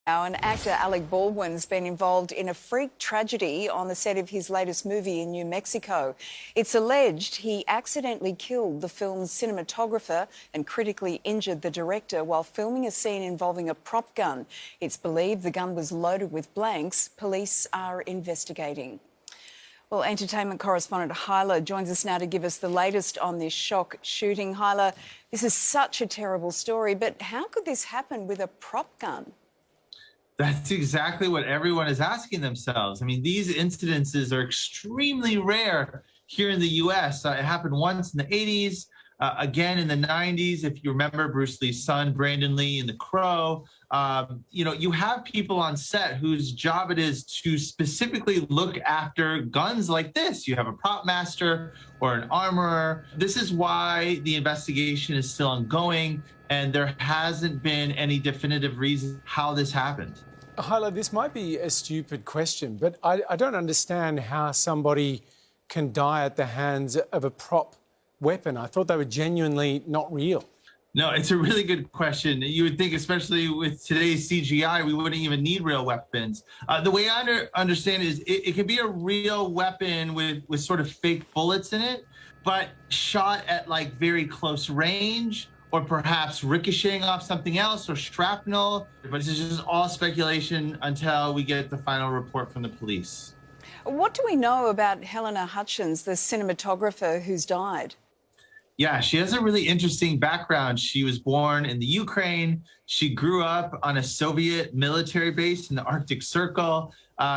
Now, an actor, Alec Baldwin's been involved in a freak tragedy on the set of his latest movie in New Mexico. It's alleged he accidentally killed the film's cinematographer and critically injured the director while filming a scene involving a prop gun. It's believed the gun was loaded with blanks. Police are investigating. Well, entertainment correspondent Halyna joins us now to give us the latest on this shock shooting. Halyna, this is such a terrible story, but how could this happen with a prop gun? That's exactly what everyone is asking themselves. I mean, these incidences are extremely rare here in the U.S. It happened once in the 80s, again in the 90s. If you remember Bruce Lee's son, Brandon Lee, in The Crow, you have people on set whose job it is to specifically look after guns like this. You have a prop master or an armorer. This is why the investigation is still ongoing, and there hasn't been any definitive reason how this happened. Halyna, this might be a stupid question, but I don't understand how somebody can die at the hands of a prop weapon. I thought they were genuinely not real. No, it's a really good question. You would think, especially with today's CGI, we wouldn't even need real weapons. The way I understand it is it can be a real weapon with sort of fake bullets in it, but shot at like very close range, or perhaps ricocheting off something else, or shrapnel. But this is just all speculation until we get the final report from the police. What do we know about Halyna Hutchins, the cinematographer who's died? Yeah, she has a really interesting background. She was born in the Ukraine. She grew up on a Soviet military base in the Arctic Circle.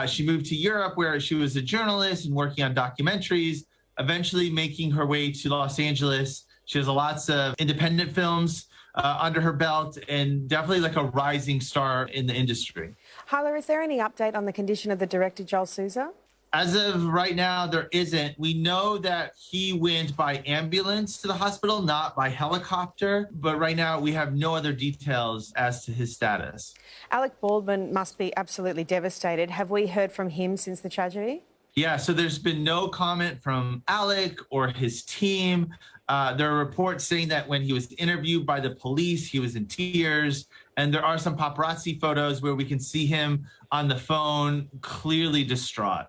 She moved to Europe, where she was a journalist and working on documentaries, eventually making her way to Los Angeles. She has lots of independent films under her belt, and definitely like a rising star in the industry. Halyna, is there any update on the condition of the director, Joel Souza? As of right now, there isn't. We know that he went by ambulance to the hospital, not by helicopter. But right now, we have no other details as to his status. Alec Baldwin must be absolutely devastated. Have we heard from him since the tragedy? Yeah, so there's been no comment from Alec or his team. There are reports saying that when he was interviewed by the police, he was in tears. And there are some paparazzi photos where we can see him on the phone, clearly distraught.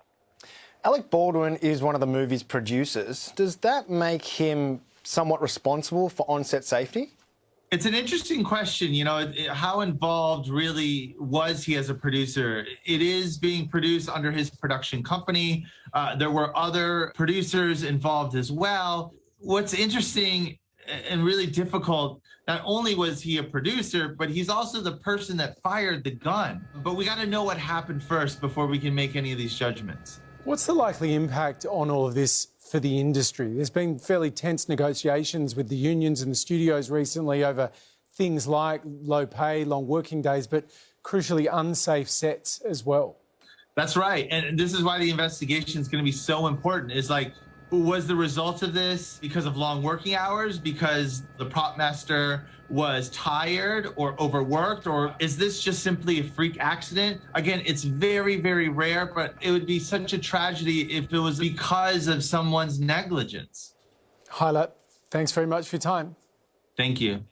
Alec Baldwin is one of the movie's producers. Does that make him somewhat responsible for on-set safety? It's an interesting question. You know, how involved really was he as a producer? It is being produced under his production company. There were other producers involved as well. What's interesting and really difficult, not only was he a producer, but he's also the person that fired the gun. But we got to know what happened first before we can make any of these judgments. What's the likely impact on all of this for the industry? There's been fairly tense negotiations with the unions and the studios recently over things like low pay, long working days, but crucially unsafe sets as well. That's right. And this is why the investigation is going to be so important. Is like, was the result of this because of long working hours, because the prop master was tired or overworked, or is this just simply a freak accident? Again, it's very, very rare, but it would be such a tragedy if it was because of someone's negligence. Halyna, thanks very much for your time. Thank you.